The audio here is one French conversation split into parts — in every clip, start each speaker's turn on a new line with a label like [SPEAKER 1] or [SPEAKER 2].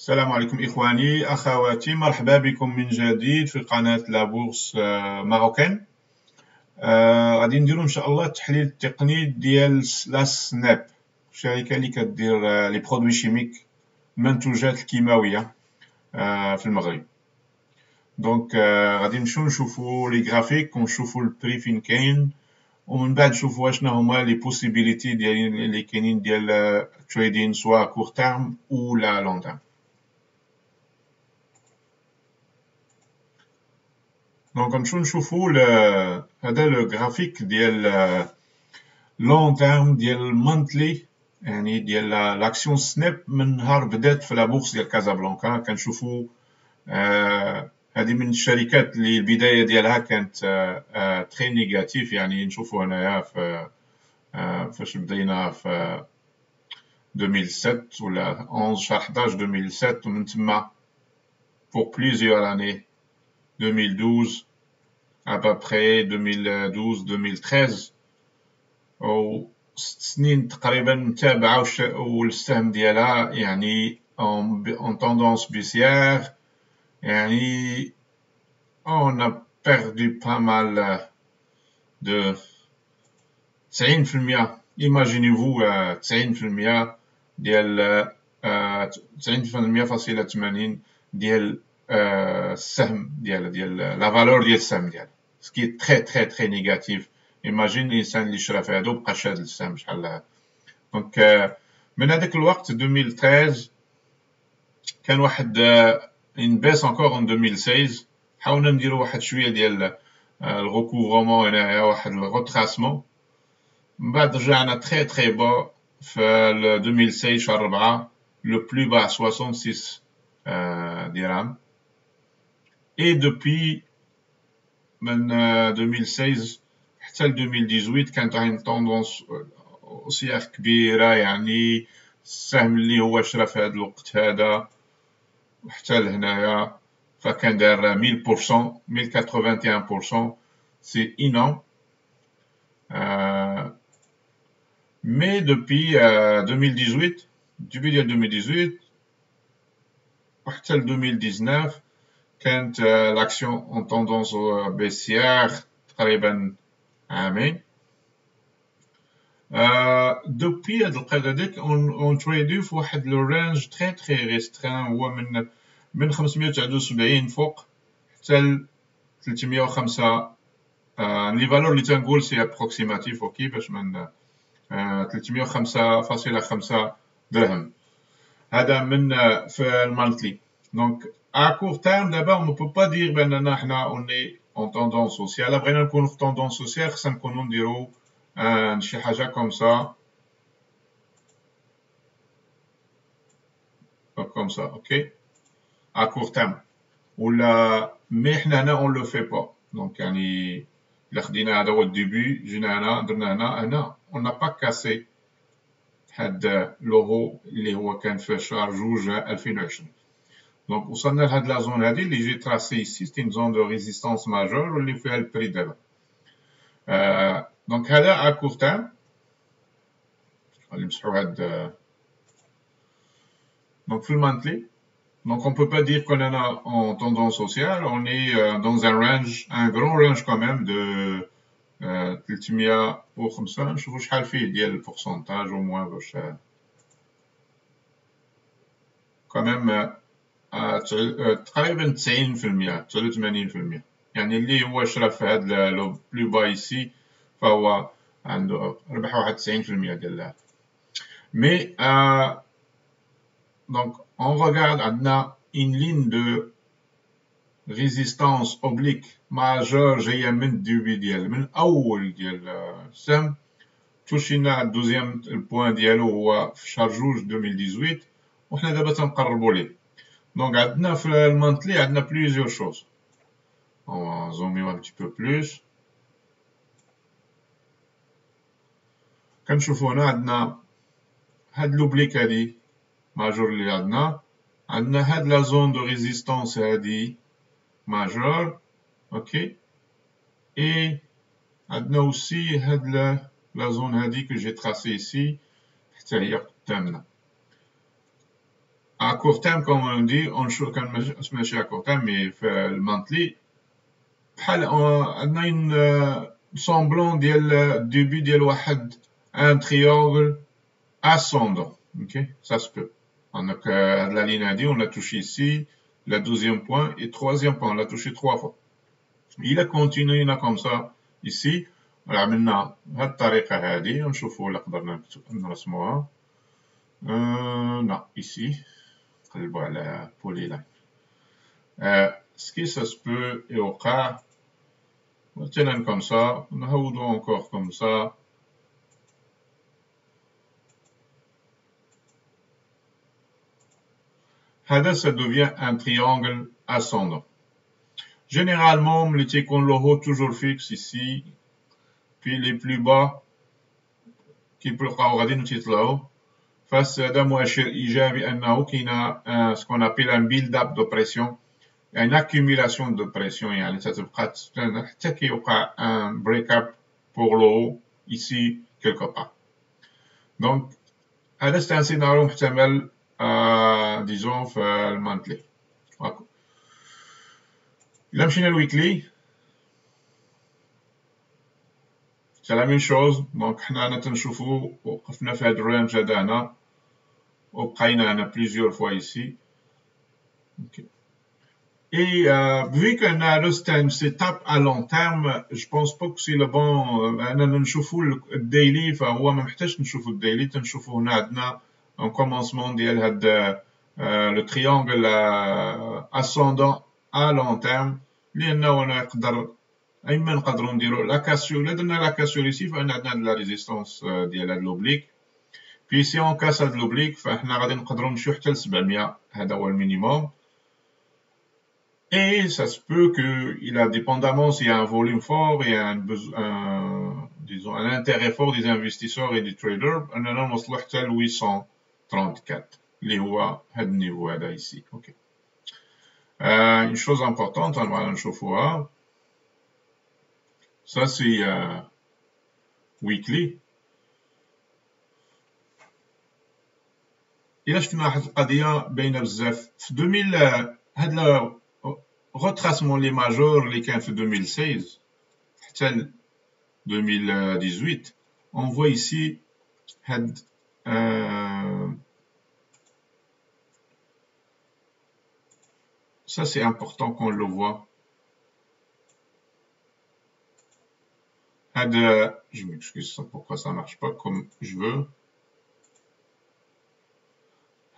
[SPEAKER 1] السلام عليكم إخواني أخواتي، مرحبا بكم من جديد في قناة لا بورس ماروكان. غادي نديرو إن شاء الله التحليل التقني ديال لا سناب، الشركة اللي كدير لي برودوي شيميك، المنتوجات الكيماوية في المغرب. دونك غادي نمشيو نشوفو لي غرافيك ونشوفو البري فين كاين، ومن بعد نشوفو شنو هما لي بوسيبيليتي ديال اللي كاينين ديال تريدين سوا كور تيرم او لا لون تيرم. دونك غنمشيو نشوفو هذا لو غرافيك ديال لون تيرم ديال المونثلي، يعني ديال لاكسيون سناب من نهار بدات في لا بورس ديال كازابلانكا. كنشوفو هذه من الشركات اللي البدايه ديالها كانت تري نيجاتيف. يعني نشوفو هنايا في فاش بدينا في 2007 ولا 11 شهر 11 2007، ومن تما pour plusieurs années 2012 à peu près 2012-2013 أو 6 سنين تقريبا متابعة، والسهم ديالها يعني en tendance baissière. يعني on a perdu pas mal de 90%. imaginez-vous 90% ديال 90.80 ديال السهم ديال لا فالور ديال السهم ديالها، سكي تري تري تري نيجاتيف. ايماجين الانسان اللي شرا في هادو بقى شاد السهم شحال. دونك من هذاك الوقت 2013 كان واحد ان بيس انكور ان 2016. حاولنا نديرو واحد شويه ديال الريكوفرمون هنايا، واحد الروتراسمون، من بعد رجعنا تري تري با في 2016 شهر 4 لو بلو با 66 dirhams. Et depuis من 2016 حتى ل 2018 كانت واحد التوندونس اوسياخ كبيره. يعني السهم اللي هو شرا في هذا الوقت هذا وحتى لهنايا فكان دار 1000%، 1081%، سي énorme. Mais depuis 2018 début ديال 2018 وحتى ل 2019 كانت لاكسيون اون توندونس بيسيير تقريبا عامين. دوبي هاد الوقت هذاك اون تريدو في واحد لو رانج تري تري ريسترين، هو من 579 فوق حتى ل 305. لي فالور اللي تنقول سي ابروكسيماتيف، اوكي، باش من 305.5 درهم. هذا من في المانثلي. دونك à court terme d'abord on ne peut pas dire باننا حنا on est en tendance haussière. بغينا نكونوا في tendance haussière خصنا نكونوا نديروا شي حاجه كوم سا اوكي à court terme. ولا مي حنا هنا on le fait pas. دونك يعني الا خدينا هذا هو الديبي، جينا هنا درنا هنا on n'a pas cassé هاد لوغو اللي هو كان في شهر جوج 2020. دونك وصلنا لهاد لا زون هادي اللي جي تراسي سي، سي اون زون دو ريزيستانس ماجور واللي فيها البري دابا. دونك هذا ا كور تيرم. غادي نمسحو هاد. دونك في المانثلي، donc on peut pas dire qu'on est en tendance haussière, on est dans un range, un grand range quand même de 305. نشوفو شحال فيه ديال البورسونتاج au moins باش quand même تقريبا 90%، 89%. يعني اللي هو شرا في هذا لو بلو با ايسي فهو عنده ربح واحد 90% ديال. مي دونك on regarde عندنا une ligne de résistance oblique majeure جايه من الديبي ديال من اول ديال السهم. توشينا الدوزيام البوان ديالو هو في شهر جوج 2018 وحنا دابا تنقربوا ليه. دونك عندنا في المانثلي عندنا بليزيور شوز. On va zoomer un petit peu plus. كنشوفوا هنا عندنا هاد لوبليك هادي ماجور اللي عندنا هاد لا زون دو ريزيستانس هادي ماجور، اوكي. اي عندنا اوسي هاد لا زون هادي كو جي تراسي ايسي حتى هي قدامنا. à court terme, comme on dit, on ماشي à court terme, mais le monthly, on a une semblant ديال début ديال واحد un triangle ascendant. Ok, ça se peut. Donc, la ligne a dit, on a touché ici, le 12e point et 3e point, on l'a touché 3 fois. Il a continué comme ça ici. عملنا بهذه الطريقة هذه ونشوفوا ولا قدرنا نرسموها. Non, ici. نقلبوا على polyline. Ce qui ça se peut يوقع مثلا comme ça, نهودو encore comme ça. هذا ça devient un triangle ascendant. Généralement, les تيكون le haut toujours fixe ici, puis les plus bas كيبقاو غاديين تيطلعوا. فهذا مؤشر إيجابي أنه كاينة ce qu'on appelle un build-up de pression, une accumulation de pression, يعني تتبقى حتى كيوقع un break-up pour le haut ici quelque part. Donc هذا c'est un scénario محتمل disons في المانتلي. إلا مشينا الويكلي c'est la même chose. Donc حنا تنشوفوا وقفنا في هذا الرانج هذا هنا وبقينا هنا plusieurs fois ici. Okay. Et vu qu'on a une étape à long terme, je pense pas que c'est le bon. أنا نشوفوا الديلي فهو ما محتاجش نشوفوا الديلي تنشوفوا هنا عندنا un commencement ديال هاد le triangle ascendant à long terme لأنه نقدر اما نقدروا نديروا لا كاسور. الا درنا لا كاسور ici فان عندنا لا ريزيستانس ديال هاد لوبليك. بي سي اون كاس هاد لوبليك فاحنا غادي نقدروا نمشيو حتى ل 700. هذا هو المينيموم. Et ça se peut qu'il a dépendamment s'il y a un volume fort et disons un intérêt fort des investisseurs et des traders, اننا نوصلوا حتى ل 834 اللي هو هاد النيفو هذا ici. OK. Une chose importante on va نشوفوها. Ça c'est weekly. إلا شفنا واحد القضية باينة بزاف في 2000 هاد retracement les majeurs اللي كان في 2016 حتى ل 2018 on voit ici had ça c'est important qu'on le voit. had je m'excuse pourquoi ça marche pas comme je veux.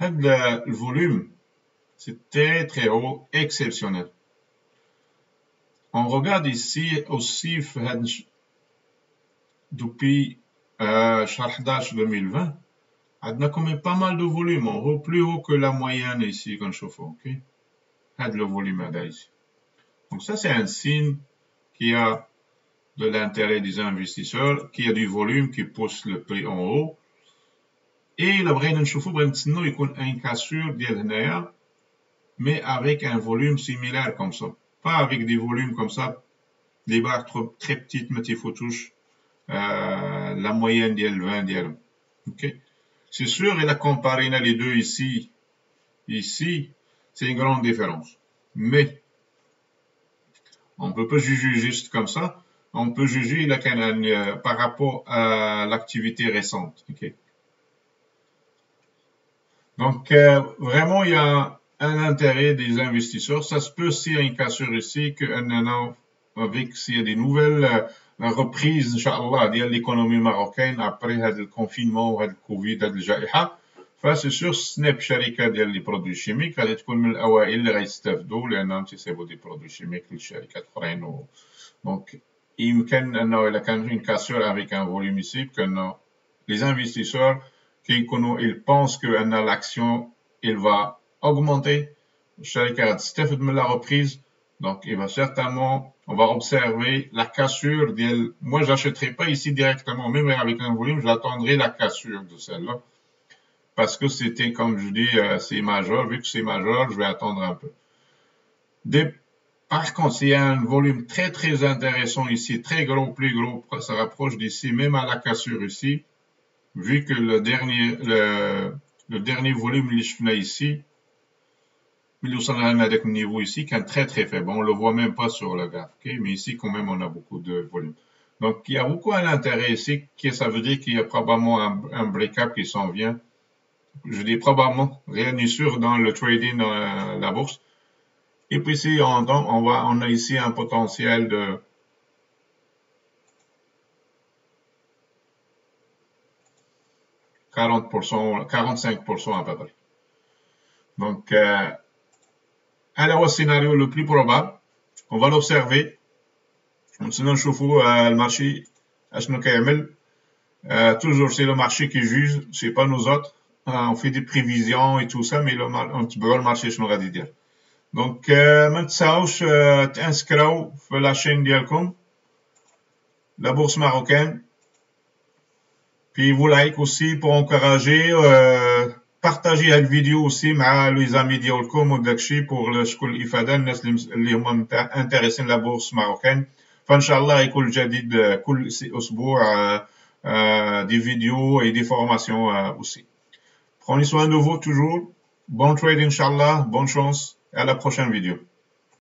[SPEAKER 1] had le volume c'est très très haut, exceptionnel. On regarde ici aussi depuis شهر 11 2020 عندنا quand même pas mal de volume, en haut plus haut que la moyenne ici quand je fais. OK, هذا le volume هذا ici. Donc ça c'est un signe qu'il y a de l'intérêt des investisseurs, qu'il y a du volume qui pousse le prix en haut. Et là بغينا نشوفوا بغينا نتسناو يكون un cassure ديال هنايا mais avec un volume similaire comme ça, pas avec des volumes comme ça, des barres très petites, mais il faut toucher la moyenne ديال 20 ديالهم. OK, c'est sûr il a comparé les deux ici c'est une grande différence, mais on peut pas juger juste comme ça. On peut juger par rapport à l'activité récente. OK, donc vraiment il y a un intérêt des investisseurs. Ça se peut s'il y a une cassure ici que avec s'il y a des nouvelles reprises inchallah de l'économie marocaine après le confinement ou le Covid هاد الجائحة. فسي سور سناب شركة ديال لي برودوي شيميك غادي تكون من الأوائل اللي غيستافدوا لأنهم تيصيبوا دي برودوي شيميك للشركات أخرين. دونك يمكن أنه إلا كان une cassure avec un volume ici que les investisseurs ils pensent que l'action il va augmenter, الشركة غتستافد من la reprise. Donc il va certainement, on va observer la cassure ديال. Moi j'achèterai pas ici directement, même avec un volume, j'attendrai la cassure de celle-là. Parce que c'était, comme je dis, c'est majeur. Vu que c'est majeur, je vais attendre un peu. Par contre, s'il y a un volume très très intéressant ici, très gros, plus gros, ça rapproche d'ici, même à la cassure ici, vu que le dernier volume اللي شفنا ici, Mais on a avec un niveau ici qui est très très faible. On le voit même pas sur le graphe, okay? Mais ici quand même on a beaucoup de volume. Donc il y a beaucoup d'intérêt ici, ça veut dire qu'il y a probablement un break-up qui s'en vient. Je dis probablement, rien n'est sûr dans le trading dans la bourse. Et puis ici on a ici un potentiel de 40%, 45% à peu près. Donc, هذا هو السيناريو le plus probable. On va l'observer. ونستنى نشوفوا المارشي اشنو كيعمل. Toujours c'est le marché qui juge, c'est pas nous autres. On fait des prévisions et tout ça, mais نتبعوا المارشي شنو غادي يدير. Donc ما تنساوش تانسكراو في لا chaîne ديالكم la bourse marocaine. Puis vous like aussi pour encourager. Partagez la vidéo aussi مع les amis ديالكم وداكشي pour شكون الافاده الناس اللي هما انتريسين لا بورس ماروكان. فان شاء الله يكون جديد كل اسبوع des vidéos et des formations aussi. Prenez soin de vous toujours. Bon trade, Inch'Allah. Bonne chance. Et à la prochaine vidéo.